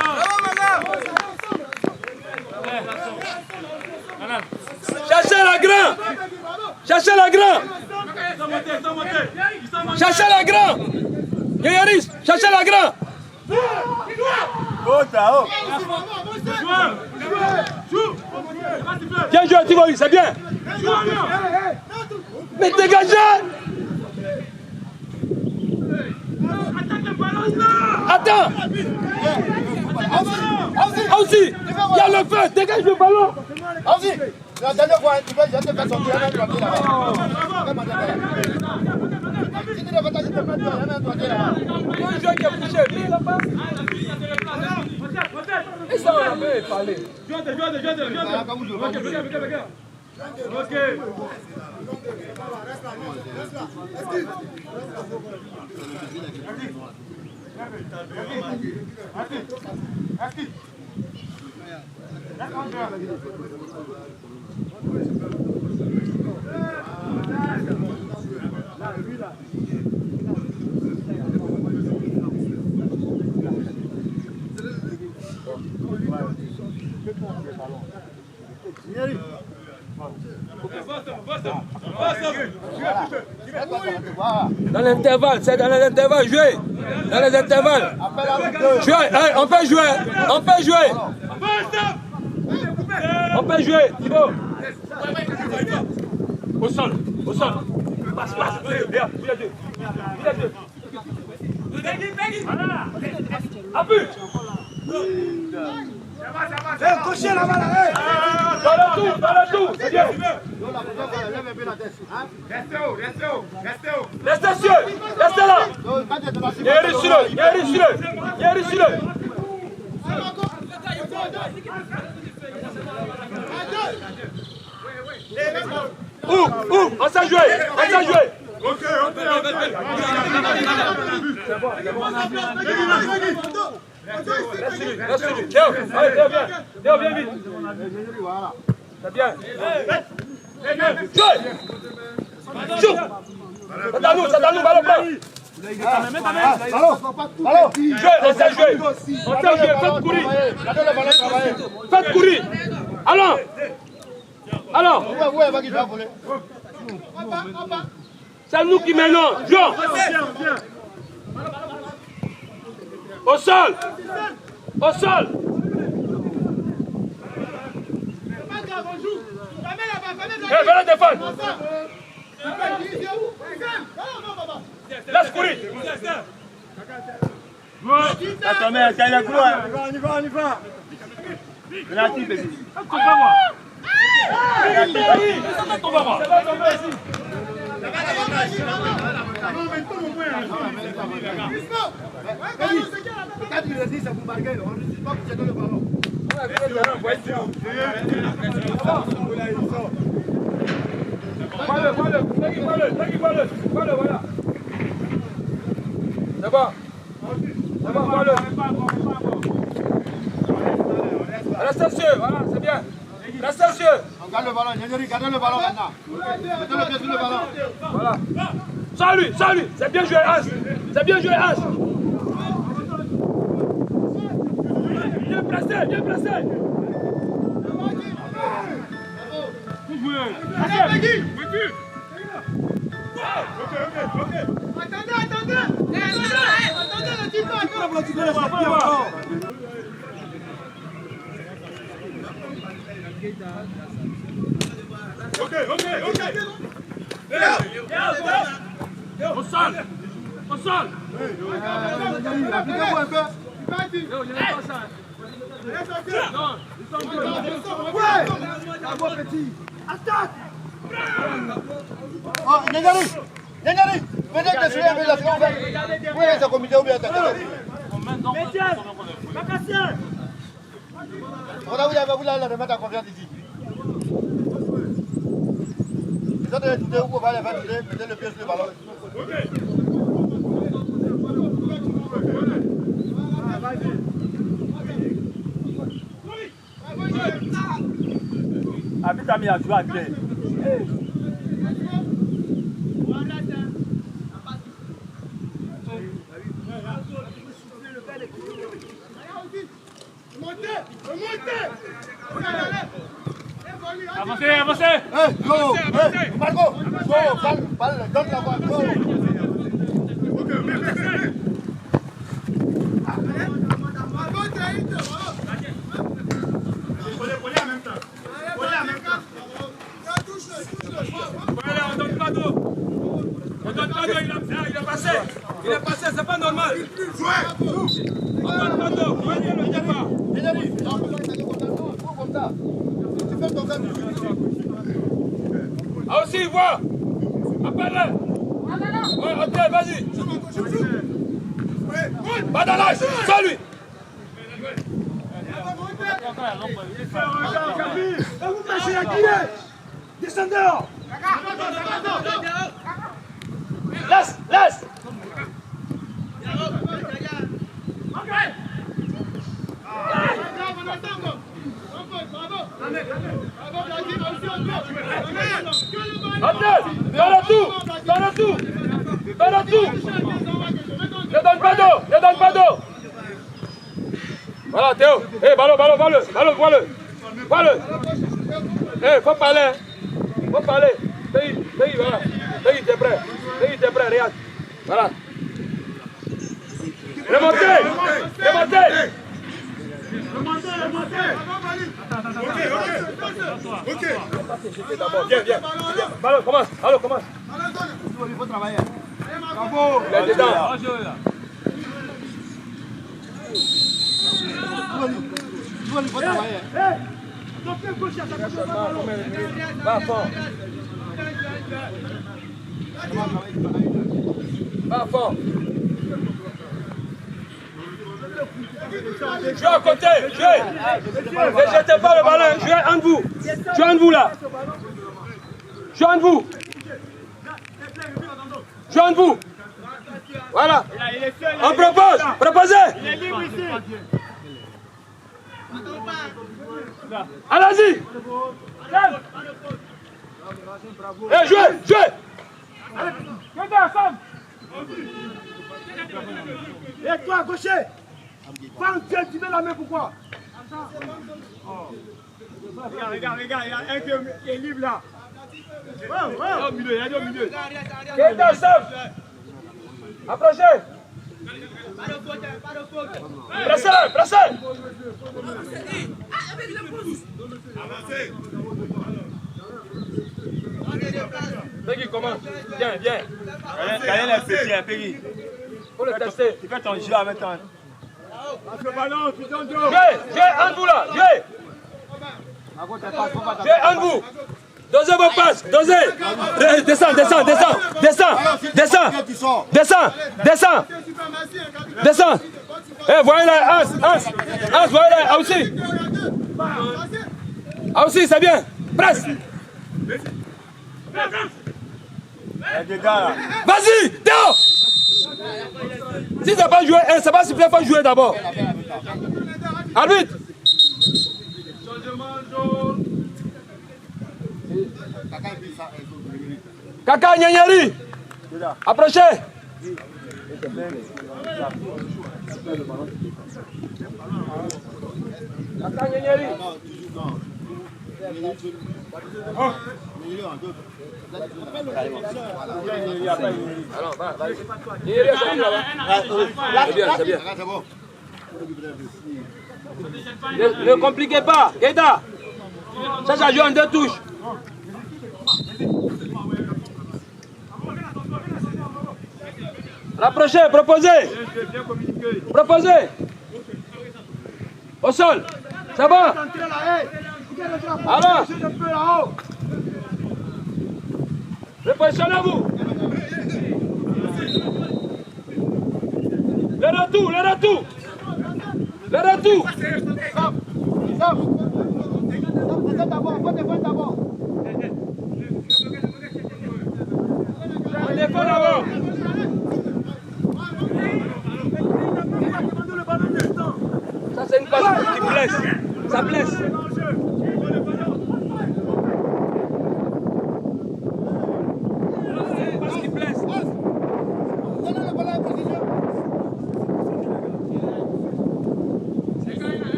Cherchez la grain. Guerrier, cherchez la grain. Bien joué, Thibaut, c'est bien. Mais dégagez. Attends. Aussi, il y a le feu, dégage le ballon. Aussi, la dernière fois, tu vas te faire sortir un droitier là-bas. Si tu ne veux pas te faire un droitier là-bas. Un joueur qui a poussé, lui, il a pas. Et ça, on avait parlé. Ok. Dans l'intervalle, c'est dans les intervalles, jouez. Dans les intervalles. Jouez, on peut jouer. On peut jouer, Thibaut. Au sol. Passe. Viens, appuie. Cocher là-bas là. Dans le tour, c'est bien. Restez là. Guéris-le. On s'est joué. Ok. Laisse-lui. Théo, viens vite. C'est bien. Joue. C'est à nous, ballon plein. Faites courir. Allons. C'est nous qui menons. Jouons. Au sol. Au sol. Venez défendre. Laisse courir. Attends, mais t'as la cour. On y va. Relatif, bébé. Voilà. C'est bon. Restez sûr, voilà, c'est bien. Restez sûr. Garde le ballon, gardez le ballon maintenant. Mettez le pied sur le ballon. Voilà. Salut. C'est bien joué, As. C'est bien joué, As. Viens presser. Au sol. Appliquez-vous un peu. Oh, Nyangari, peut-être que celui avec la seconde. Oui, c'est comité ou bien on a voulu la remettre en confiance ici. Ils ont donné tout où on va les faire tourner, mettez le pied sur le ballon. Habite à Mia, tu vas bien. Avancez. Marco, balle, donne la voix. Voilà, on donne pas d'eau. Il est passé, c'est pas normal. On donne pas d'eau. Voyez le départ. Ah aussi, vois. Appelle-le. Ouais, ok, vas-y. Va dans l'âge, salut. Vous pêchez la guillet. Descendez dehors. Laisse. Donne tout. Ne donne pas d'eau. Voilà, Théo. Ballon, vois-le. Faut parler. Pays, voilà. Pays, t'es prêt, regarde. Voilà. Remontez. Ok. Viens. Ballon, commence. Il faut travailler. Bravo. Il est dedans. Il faut travailler. Va fort. Jouez à côté, jouez. Ne jetez pas le ballon, jouez en vous là. Jouez en vous. Voilà. On proposez. Il est libre ici. Allez-y. Jouez. Et toi, gaucher. Tu mets la main pourquoi? Regarde, il y a un qui est libre là. Au milieu, il y a au milieu. Keita, stop. Approchez. Pressez, pressez. Peggy commence. Viens, viens. Gaël est petit, hein, Peggy. Faut le tester. Tu fais ton jeu en même temps. Passe le ballon, tu donnes dos. Jouez, en vous là, jouez. Jouez en vous. Dosez vos passes, dosez. Descends, descends, descends, descends, descends, descends, descends, descends. Eh, voyez là, Hans, voyez là, aussi. Aussi, c'est bien. Presse. Vas-y, Théo. Si ça va jouer, ça va s'il faut jouer d'abord. Arbitre. Kaka Nyanyari. Approchez. Kaka Nyanyari. Alors, va, vas-y. C'est bien, c'est bien. Ne compliquez pas, Keita. Ça joue en 2 touches. Rapprochez, proposez. Proposez. Au sol. Ça va. Alors. Repositionnez-vous. Le retour, le retour. Le retour. On défend d'abord. Ça c'est une passe qui blesse. Ça blesse. Passe qui blesse.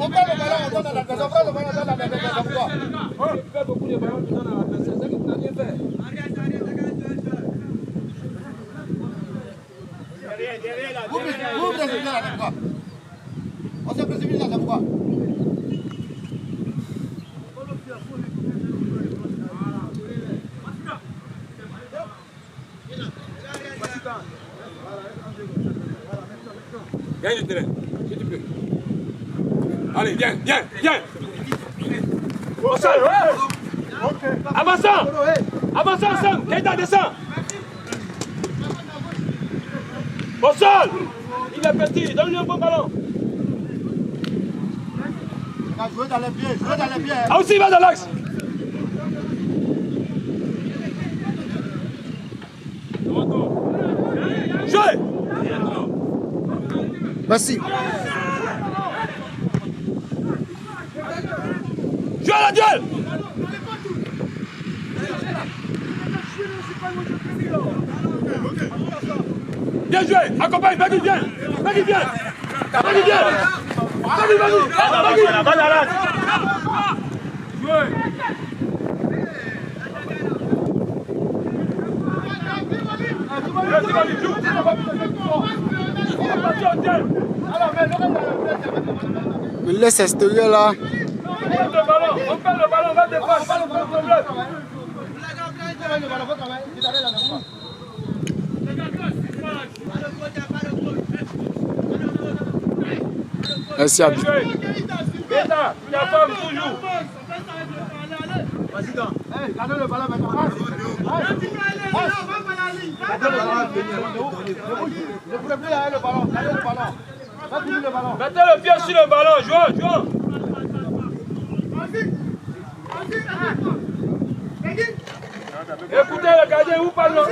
On prend le ballon, on donne à l'adversaire. On prend le ballon, on donne à l'adversaire. Pourquoi? On fait beaucoup de ballons, on donne à l'adversaire. C'est ça que tu n'as rien fait. Vous précipitez là, c'est pourquoi? On se précipite là, c'est pourquoi? Gagne le terrain, si tu peux. Allez, viens, viens, viens. Au sol, avançons. Avançons ensemble. Keita, descend. Au sol. Il est petit, donne-lui un bon ballon. Jouez dans les pieds, jouez dans les pieds. Ah aussi, va dans l'axe. Jouez. Merci. Jouez à la duel. Bien joué, accompagne, Bagui, viens. Bagui, viens. Bagui, viens. Bagui, vas-y. Jouez. Vas-y, Bagui, joue. On va partir en duel. Me laisse extérieur là. On perd le ballon, on va défendre, pas le problème. Merci à vous. Keita, tu la forme toujours. Vas-y, donc. Gardez le ballon maintenant. Ne pouvez plus aller le ballon. Gardez le ballon. Mettez le pied sur le ballon, jouons, jouons. Écoutez le gardien, où parle-nous?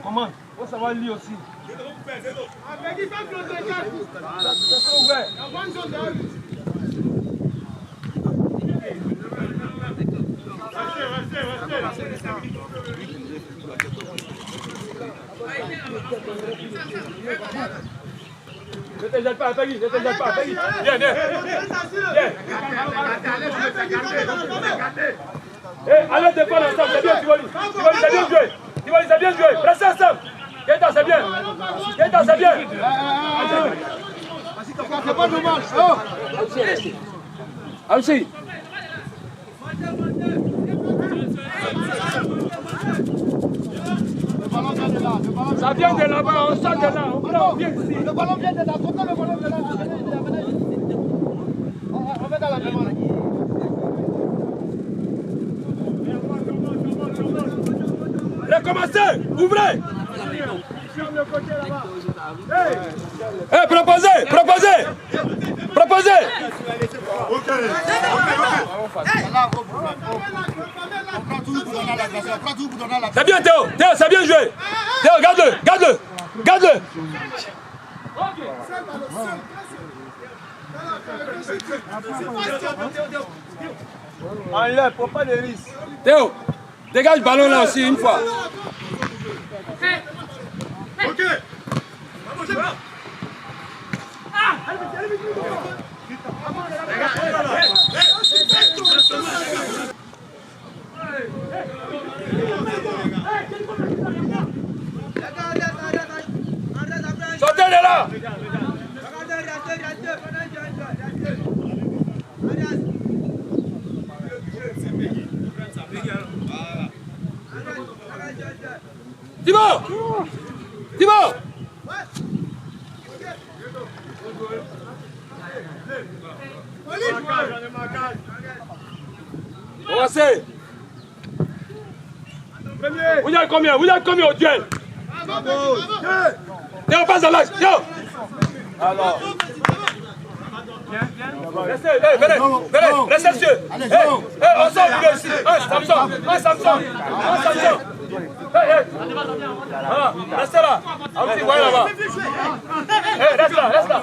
Comment? Faut savoir lui aussi. C'est ouvert. Ne te jette pas, Peggy, ne te jette pas, Peggy. Viens, viens. Viens. Allez défendre ensemble, c'est bien, Tivoli. Tivoli, c'est bien joué. Tivoli, c'est bien joué. Restez ensemble. Keita, c'est bien. Keita, c'est bien. C'est pas dommage. Alci. Ça vient de là-bas, on sort de là, on prend bien ici. Le ballon vient de là, pourquoi le ballon vient de là? On va dans la demande. Recommencez, ouvrez. Proposez, proposez. Proposez. C'est bien Théo, Théo, c'est bien joué. Théo, garde-le, garde-le, garde-le. Enlève, faut pas de risque. Théo, dégage le ballon là aussi une fois. Ok. Sortez de là. Thibaut, Thibaut. Avancez. Vous êtes combien? Vous êtes combien au duel? Théo, passe à l'axe. Théo. Alors. Restez, venez, venez, restez sûr. On sort du ici. Un Samson. Voilà, restez là. Vous voyez là-bas. Reste là, reste là.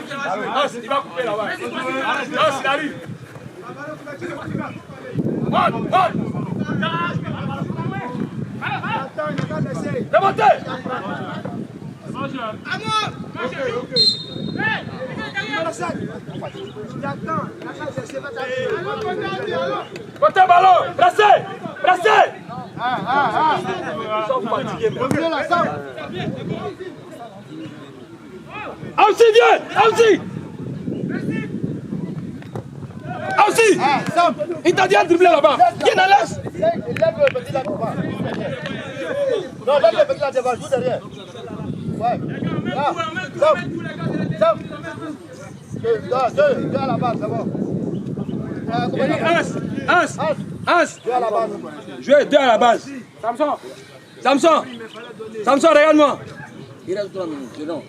Il va couper là-bas. Il arrive. Remontez. Côté ballon, restez, restez. Ils sont fatigués. Aussi, viens, aussi. Aussi. Il t'a dit à dribbler là-bas. Viens à l'aise. Lève le petit là devant. Non, lève le petit là devant, joue derrière. Ouais. Là, stop. Stop. Deux à la base, c'est bon. Deux à la base. Jouez, deux à la base. Samson, regarde-moi. Il reste 3 minutes, c'est non.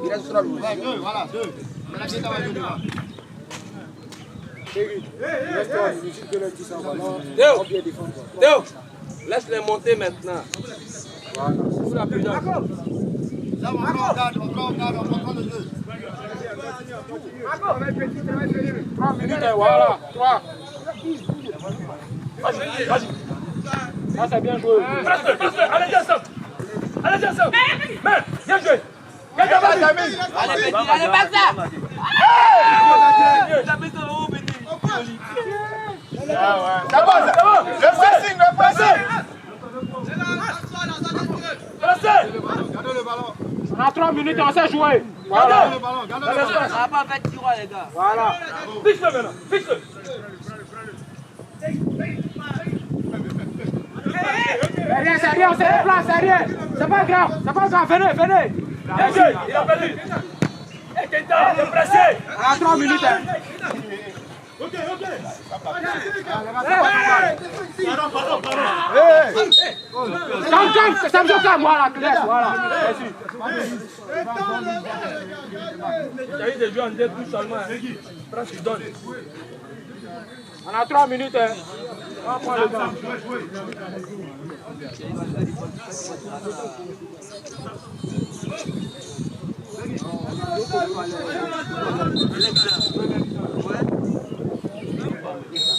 Il reste 3 minutes. Ouais, deux, voilà, deux. Maintenant, qui va jouer devant? Théo, laisse-les monter maintenant. Sous la prudence. Là, on prend le jeu. 3 minutes, voilà. 3. Vas-y. Ça, c'est bien joué. Allez, ensemble. Allez, ensemble. Mais, bien joué. Allez, passe ça. Ça va. Le pressing. Restez. Gardez le ballon. On a 3 minutes, on sait jouer. Gardez Voilà. le ballon. Ça va pas faire tiroir, les gars. Voilà. Fixe-le maintenant. Fixe-le. C'est rien, on se déplace, c'est rien. C'est pas grave, venez. Bien joué. Il a perdu. Et Keita, il est pressé. On a 3 minutes. Calme, voilà, laisse, voilà. Il y a eu des joueurs en deux tout seulement. Presque il donne. On a 3 minutes. On va prendre le temps.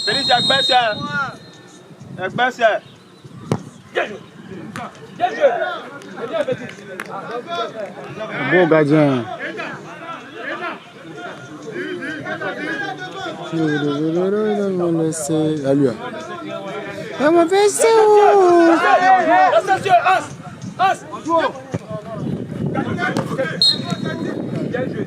Félix, Agbassia. Bien joué. Bon gardien. À lui. Ah, mon vaisseau. Attention, As. Bien joué.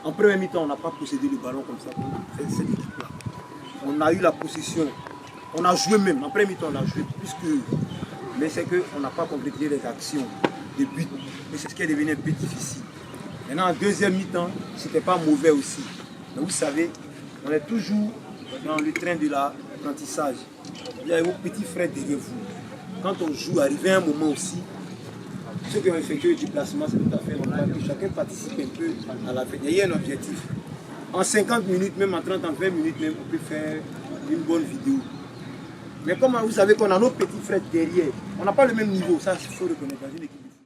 En première mi-temps, on n'a pas possédé le ballon comme ça pour cette équipe-là. On a eu la possession. On a joué même. En première mi-temps, on a joué puisque. Mais c'est qu'on n'a pas complété les actions de but. Et c'est ce qui est devenu un peu difficile. Maintenant, en deuxième mi-temps, c'était pas mauvais aussi. Mais vous savez, on est toujours dans le train de l'apprentissage. Il y a vos petits frères derrière vous. Quand on joue, arrivé à un moment aussi, ceux qui ont effectué le déplacement, c'est tout à fait normal que chacun participe un peu à la fête. Il y a un objectif. En 50 minutes, même en 30, en 20 minutes, même, on peut faire une bonne vidéo. Mais comme vous savez qu'on a nos petits frères derrière, on n'a pas le même niveau, ça il faut reconnaître dans une équipe.